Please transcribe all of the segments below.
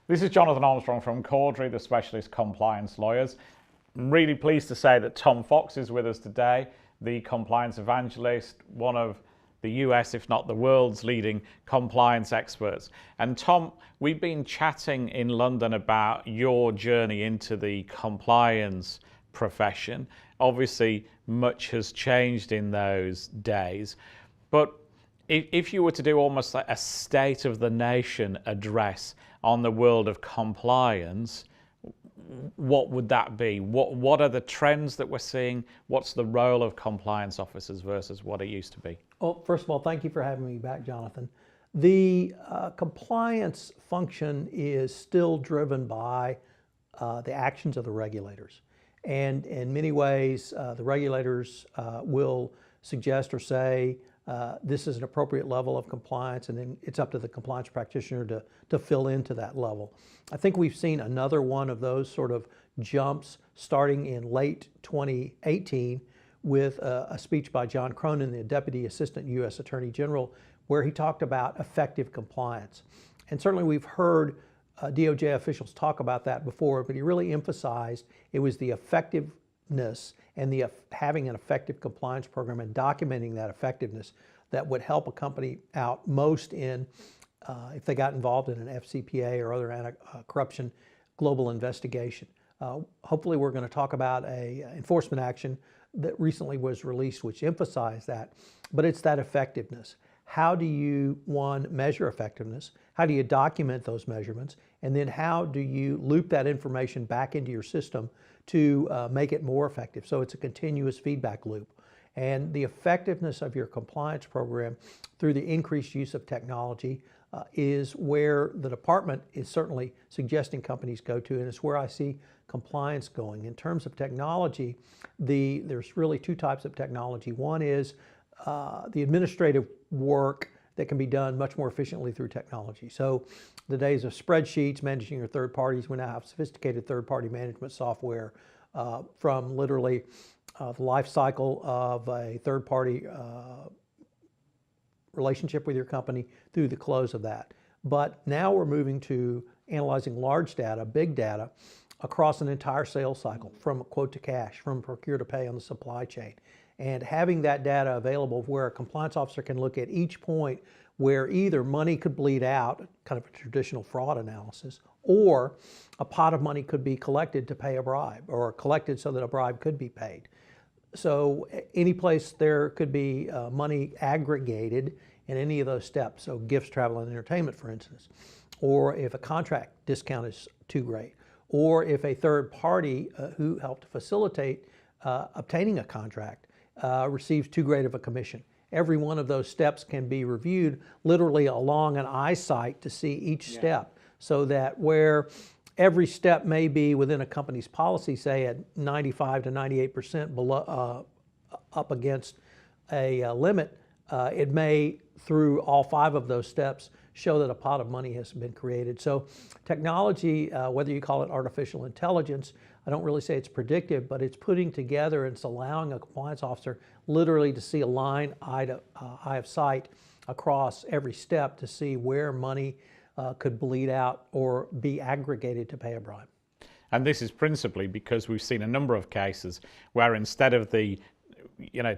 This is Jonathan Armstrong from Caudry, the specialist compliance lawyers. I'm really pleased to say that Tom Fox is with us today, the compliance evangelist, one of the US, if not the world's leading compliance experts. And Tom, we've been chatting in London about your journey into the compliance profession. Obviously, much has changed in those days, but if you were to do almost like a state of the nation address on the world of compliance, what would that be? What are the trends that we're seeing? What's the role of compliance officers versus what it used to be? Well, first of all, thank you for having me back, Jonathan. The compliance function is still driven by the actions of the regulators. And in many ways, the regulators will suggest or say, this is an appropriate level of compliance, and then it's up to the compliance practitioner to fill into that level. I think we've seen another one of those sort of jumps starting in late 2018 with a speech by John Cronin, the Deputy Assistant U.S. Attorney General, where he talked about effective compliance. And certainly we've heard DOJ officials talk about that before, but he really emphasized it was the effectiveness and the having an effective compliance program and documenting that effectiveness that would help a company out most in if they got involved in an FCPA or other anti-corruption global investigation. Hopefully we're going to talk about a enforcement action that recently was released which emphasized that, but it's that effectiveness. How do you, one, measure effectiveness? How do you document those measurements? And then how do you loop that information back into your system to make it more effective? So it's a continuous feedback loop. And the effectiveness of your compliance program through the increased use of technology is where the department is certainly suggesting companies go to, and it's where I see compliance going. In terms of technology, there's really two types of technology. One is the administrative work that can be done much more efficiently through technology. So the days of spreadsheets, managing your third parties, we now have sophisticated third-party management software from literally the life cycle of a third-party relationship with your company through the close of that. But now we're moving to analyzing large data, big data, across an entire sales cycle, from quote to cash, from procure to pay on the supply chain. And having that data available where a compliance officer can look at each point where either money could bleed out, kind of a traditional fraud analysis, or a pot of money could be collected to pay a bribe, or collected so that a bribe could be paid. So any place there could be money aggregated in any of those steps, so gifts, travel, and entertainment, for instance, or if a contract discount is too great, or if a third party who helped facilitate obtaining a contract receives too great of a commission. Every one of those steps can be reviewed literally along an eyesight to see each step, so that where every step may be within a company's policy, say at 95 to 98% below, up against a limit, it may, through all 5 of those steps, show that a pot of money has been created. So technology, whether you call it artificial intelligence, I don't really say it's predictive, but it's putting together and it's allowing a compliance officer literally to see a line eye of sight across every step to see where money could bleed out or be aggregated to pay a bribe. And this is principally because we've seen a number of cases where instead of the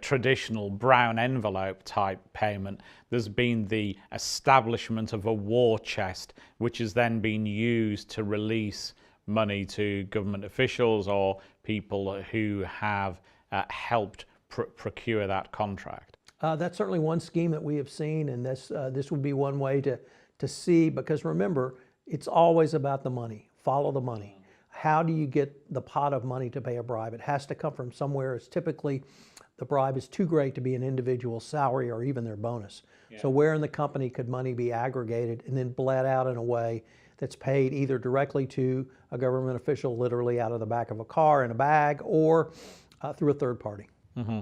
traditional brown envelope type payment, there's been the establishment of a war chest, which has then been used to release money to government officials or people who have helped procure that contract. That's certainly one scheme that we have seen, and this would be one way to see, because remember, it's always about the money. Follow the money. How do you get the pot of money to pay a bribe? It has to come from somewhere. It's typically the bribe is too great to be an individual's salary or even their bonus. So where in the company could money be aggregated and then bled out in a way that's paid either directly to a government official, literally out of the back of a car in a bag, or through a third party. Mm-hmm.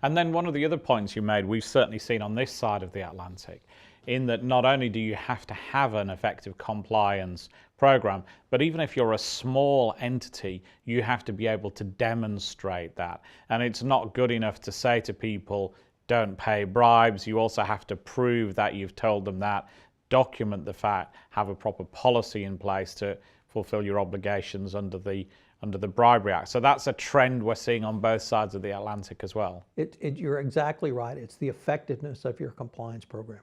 And then one of the other points you made, we've certainly seen on this side of the Atlantic, in that not only do you have to have an effective compliance program, but even if you're a small entity, you have to be able to demonstrate that. And it's not good enough to say to people, don't pay bribes. You also have to prove that you've told them that document the fact, have a proper policy in place to fulfill your obligations under the Bribery Act. So that's a trend we're seeing on both sides of the Atlantic as well. You're exactly right. It's the effectiveness of your compliance program.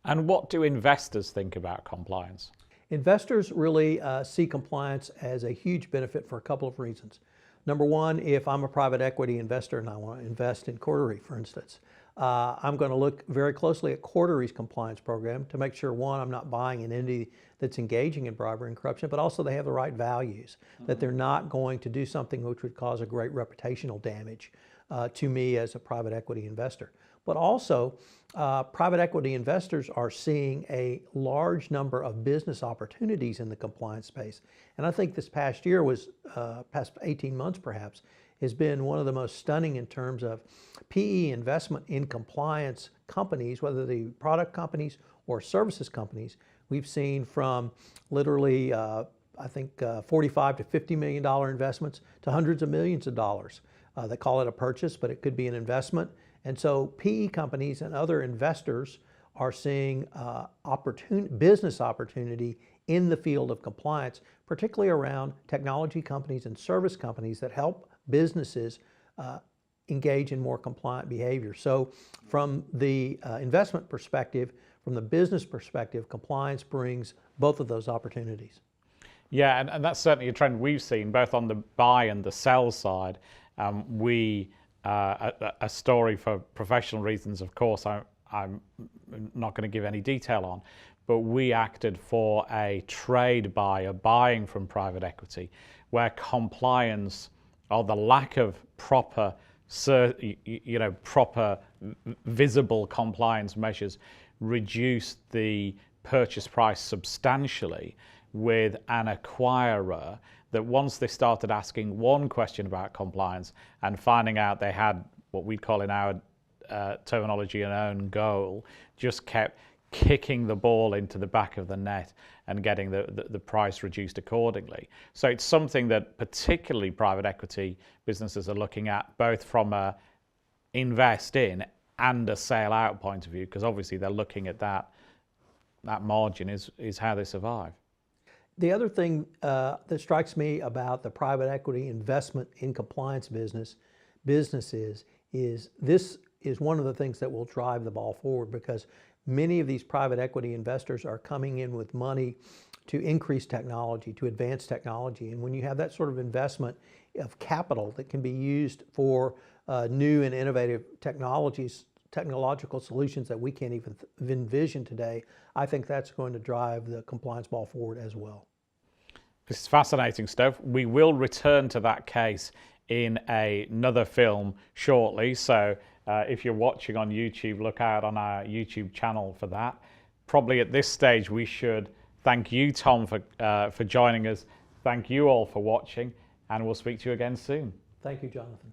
And what do investors think about compliance? Investors really see compliance as a huge benefit for a couple of reasons. Number one, if I'm a private equity investor and I want to invest in Cordery, for instance, I'm going to look very closely at Cordery's compliance program to make sure, one, I'm not buying an entity that's engaging in bribery and corruption, but also they have the right values, that they're not going to do something which would cause a great reputational damage to me as a private equity investor. But also, private equity investors are seeing a large number of business opportunities in the compliance space. And I think this past year was, past 18 months perhaps, has been one of the most stunning in terms of PE investment in compliance companies, whether they be product companies or services companies. We've seen from literally, I think, $45 to $50 million investments to hundreds of millions of dollars. They call it a purchase, but it could be an investment. And so PE companies and other investors are seeing business opportunity in the field of compliance, particularly around technology companies and service companies that help businesses engage in more compliant behavior. So from the investment perspective, from the business perspective, compliance brings both of those opportunities. Yeah, and that's certainly a trend we've seen both on the buy and the sell side. A story for professional reasons, of course, I'm not going to give any detail on, but we acted for a trade buyer buying from private equity where compliance or the lack of proper visible compliance measures reduced the purchase price substantially, with an acquirer that once they started asking one question about compliance and finding out they had what we'd call in our terminology an own goal, just kept kicking the ball into the back of the net and getting the price reduced accordingly. So it's something that particularly private equity businesses are looking at, both from a invest in and a sale out point of view, because obviously they're looking at that margin is how they survive. The other thing that strikes me about the private equity investment in compliance businesses is this is one of the things that will drive the ball forward, because many of these private equity investors are coming in with money to increase technology, to advance technology. And when you have that sort of investment of capital that can be used for new and innovative technological solutions that we can't even envision today, I think that's going to drive the compliance ball forward as well. This is fascinating stuff. We will return to that case in another film shortly. So if you're watching on YouTube, look out on our YouTube channel for that. Probably at this stage, we should thank you, Tom, for joining us. Thank you all for watching, and we'll speak to you again soon. Thank you, Jonathan.